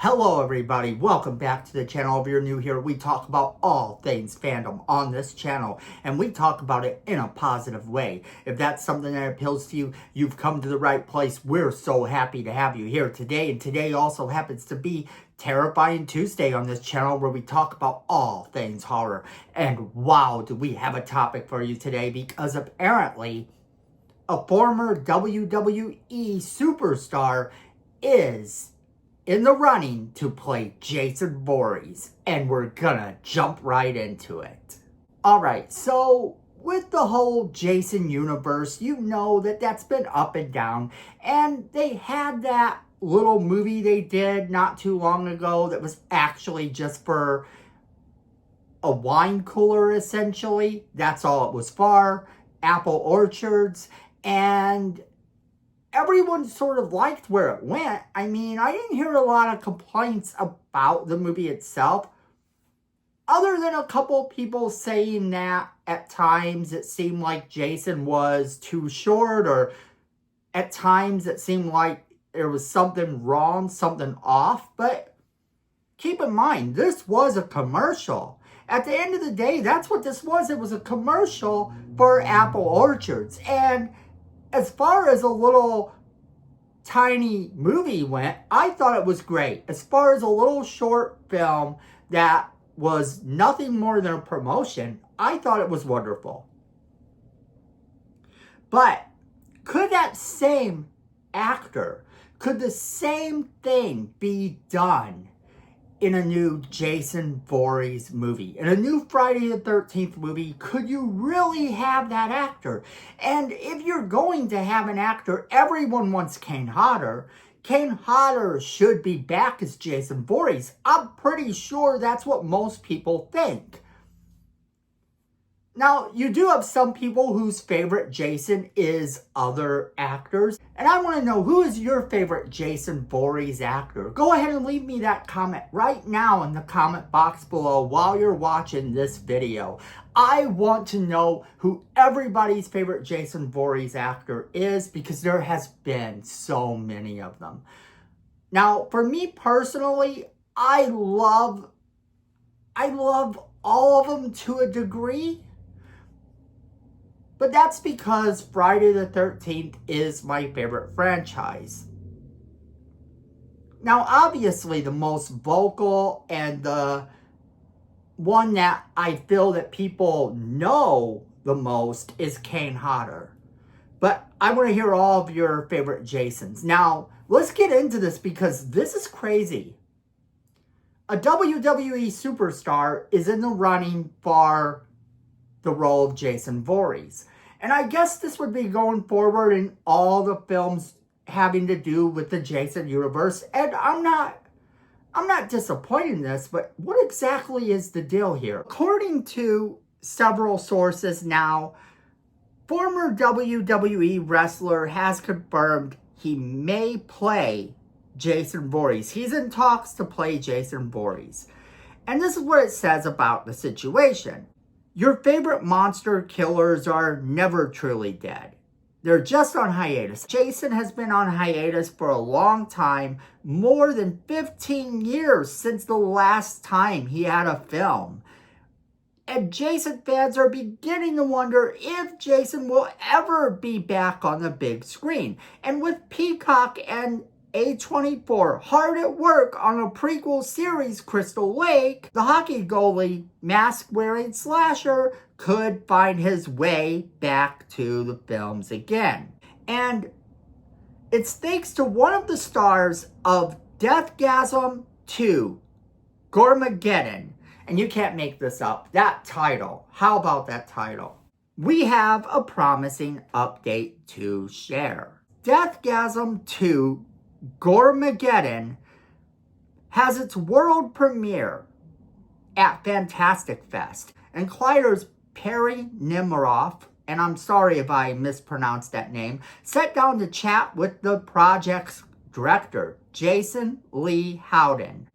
Hello everybody, welcome back to the channel. If you're new here, we talk about all things fandom on this channel, and we talk about it in a positive way. If that's something that appeals to you, you've come to the right place. We're so happy to have you here today, and today also happens to be Terrifying Tuesday on this channel, where we talk about all things horror. And wow, do we have a topic for you today, because apparently a former WWE superstar is in the running to play Jason Voorhees, and we're gonna jump right into it. Alright, so with the whole Jason universe, you know that's been up and down, and they had that little movie they did not too long ago that was actually just for a wine cooler, essentially. That's all it was for. Apple orchards, and everyone sort of liked where it went. I mean, I didn't hear a lot of complaints about the movie itself, other than a couple people saying that at times it seemed like Jason was too short, or at times it seemed like there was something wrong, something off. But keep in mind, this was a commercial. At the end of the day, that's what this was. It was a commercial for Apple orchards. And as far as a little tiny movie went, I thought it was great. As far as a little short film that was nothing more than a promotion, I thought it was wonderful. But could that same actor, could the same thing be done in a new Jason Voorhees movie, in a new Friday the 13th movie? Could you really have that actor? And if you're going to have an actor, everyone wants Kane Hodder. Kane Hodder should be back as Jason Voorhees. I'm pretty sure that's what most people think. Now, you do have some people whose favorite Jason is other actors. And I want to know, who is your favorite Jason Voorhees actor? Go ahead and leave me that comment right now in the comment box below while you're watching this video. I want to know who everybody's favorite Jason Voorhees actor is, because there has been so many of them. Now, for me personally, I love all of them to a degree. But that's because Friday the 13th is my favorite franchise. Now, obviously, the most vocal and the one that I feel that people know the most is Kane Hodder. But I want to hear all of your favorite Jasons. Now, let's get into this, because this is crazy. A WWE superstar is in the running for the role of Jason Voorhees. And I guess this would be going forward in all the films having to do with the Jason universe. And I'm not disappointed in this, but what exactly is the deal here? According to several sources now, former WWE wrestler has confirmed he may play Jason Voorhees. He's in talks to play Jason Voorhees. And this is what it says about the situation. Your favorite monster killers are never truly dead. They're just on hiatus. Jason has been on hiatus for a long time, more than 15 years since the last time he had a film. And Jason fans are beginning to wonder if Jason will ever be back on the big screen. And with Peacock and A24 hard at work on a prequel series, Crystal Lake, the hockey goalie, mask-wearing slasher, could find his way back to the films again. And it's thanks to one of the stars of Deathgasm 2, Gormageddon. And you can't make this up. That title. How about that title? We have a promising update to share. Deathgasm 2, Gormageddon has its world premiere at Fantastic Fest, and Collider's Perry Nemiroff, and I'm sorry if I mispronounced that name, sat down to chat with the project's director, Jason Lee Howden,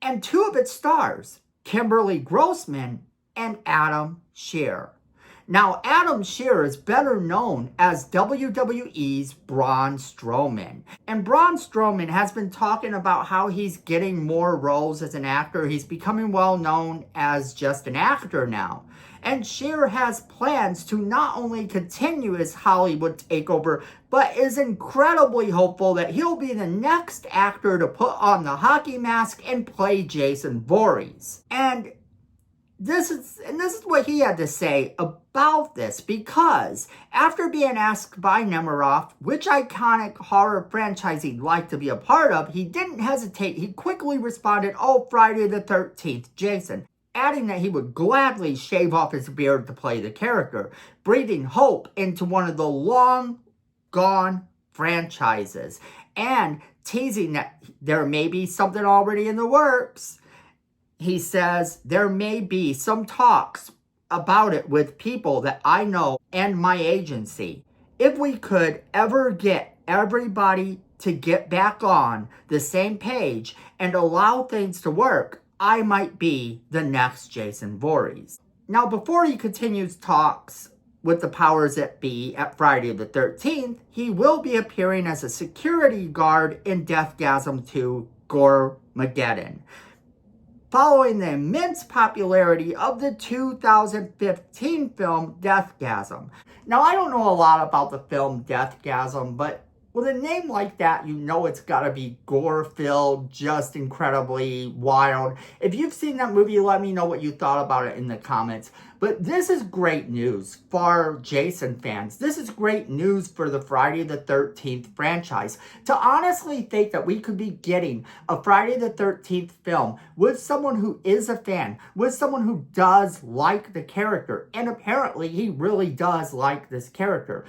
and two of its stars, Kimberly Grossman and Adam Scherr. Now, Adam Scherr is better known as WWE's Braun Strowman. And Braun Strowman has been talking about how he's getting more roles as an actor. He's becoming well known as just an actor now. And Scherr has plans to not only continue his Hollywood takeover, but is incredibly hopeful that he'll be the next actor to put on the hockey mask and play Jason Voorhees. And this is what he had to say about this, because after being asked by Nemiroff which iconic horror franchise he'd like to be a part of, he didn't hesitate. He quickly responded, "Oh, Friday the 13th, Jason," adding that he would gladly shave off his beard to play the character, breathing hope into one of the long-gone franchises, and teasing that there may be something already in the works. He says, "There may be some talks about it with people that I know and my agency. If we could ever get everybody to get back on the same page and allow things to work, I might be the next Jason Voorhees." Now, before he continues talks with the powers that be at Friday the 13th, he will be appearing as a security guard in Deathgasm 2 Goremageddon, following the immense popularity of the 2015 film Deathgasm. Now, I don't know a lot about the film Deathgasm, but with a name like that, you know it's got to be gore-filled, just incredibly wild. If you've seen that movie, let me know what you thought about it in the comments. But this is great news for Jason fans. This is great news for the Friday the 13th franchise. To honestly think that we could be getting a Friday the 13th film with someone who is a fan, with someone who does like the character, and apparently he really does like this character.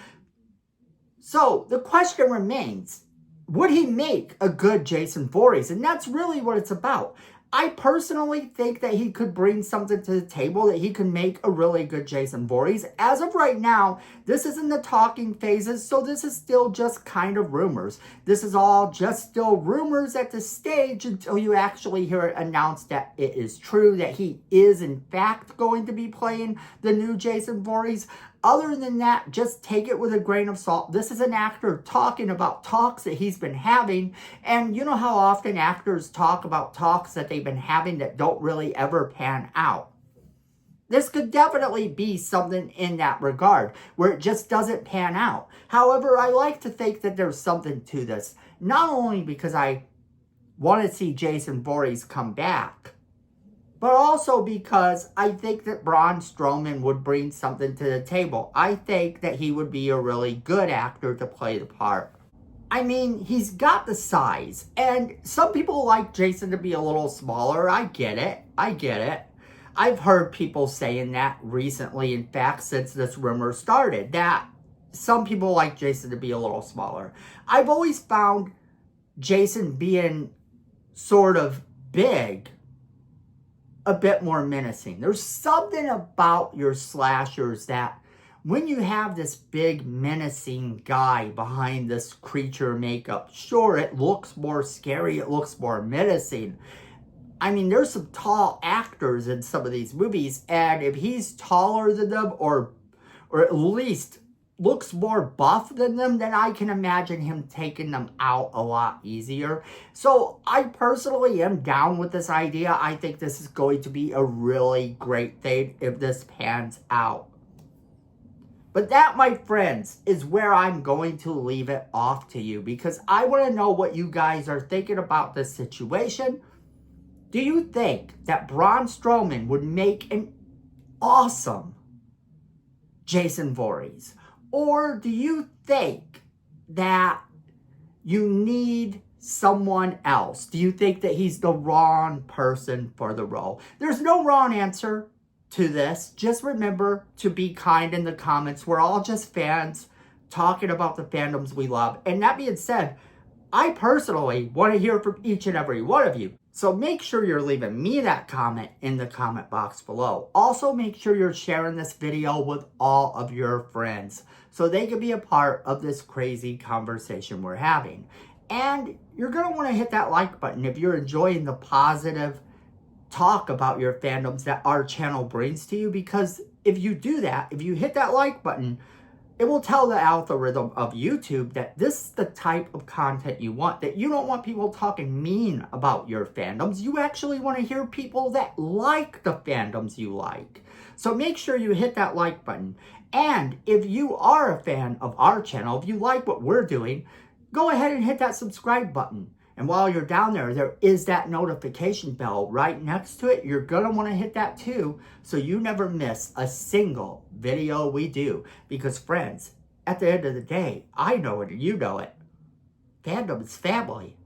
So the question remains, would he make a good Jason Voorhees? And that's really what it's about. I personally think that he could bring something to the table, that he could make a really good Jason Voorhees. As of right now, this is in the talking phases, so this is still just kind of rumors. This is all just still rumors at this stage until you actually hear it announced that it is true, that he is in fact going to be playing the new Jason Voorhees. Other than that, just take it with a grain of salt. This is an actor talking about talks that he's been having. And you know how often actors talk about talks that they've been having that don't really ever pan out. This could definitely be something in that regard, where it just doesn't pan out. However, I like to think that there's something to this. Not only because I want to see Jason Voorhees come back, but also because I think that Braun Strowman would bring something to the table. I think that he would be a really good actor to play the part. I mean, he's got the size, and some people like Jason to be a little smaller. I get it. I've heard people saying that recently, in fact, since this rumor started, that some people like Jason to be a little smaller. I've always found Jason being sort of big a bit more menacing. There's something about your slashers that when you have this big menacing guy behind this creature makeup, sure, it looks more scary, it looks more menacing. I mean, there's some tall actors in some of these movies, and if he's taller than them, or at least looks more buff than them, then I can imagine him taking them out a lot easier. So I personally am down with this idea. I think this is going to be a really great thing if this pans out. But that, my friends, is where I'm going to leave it off to you, because I want to know what you guys are thinking about this situation. Do you think that Braun Strowman would make an awesome Jason Voorhees? Or do you think that you need someone else? Do you think that he's the wrong person for the role? There's no wrong answer to this. Just remember to be kind in the comments. We're all just fans talking about the fandoms we love. And that being said, I personally want to hear from each and every one of you. So make sure you're leaving me that comment in the comment box below. Also, make sure you're sharing this video with all of your friends so they can be a part of this crazy conversation we're having. And you're going to want to hit that like button if you're enjoying the positive talk about your fandoms that our channel brings to you, because if you do that, if you hit that like button, it will tell the algorithm of YouTube that this is the type of content you want, that you don't want people talking mean about your fandoms. You actually want to hear people that like the fandoms you like. So make sure you hit that like button. And if you are a fan of our channel, if you like what we're doing, go ahead and hit that subscribe button. And while you're down there, there is that notification bell right next to it. You're going to want to hit that too, so you never miss a single video we do. Because friends, at the end of the day, I know it and you know it. Fandom is family.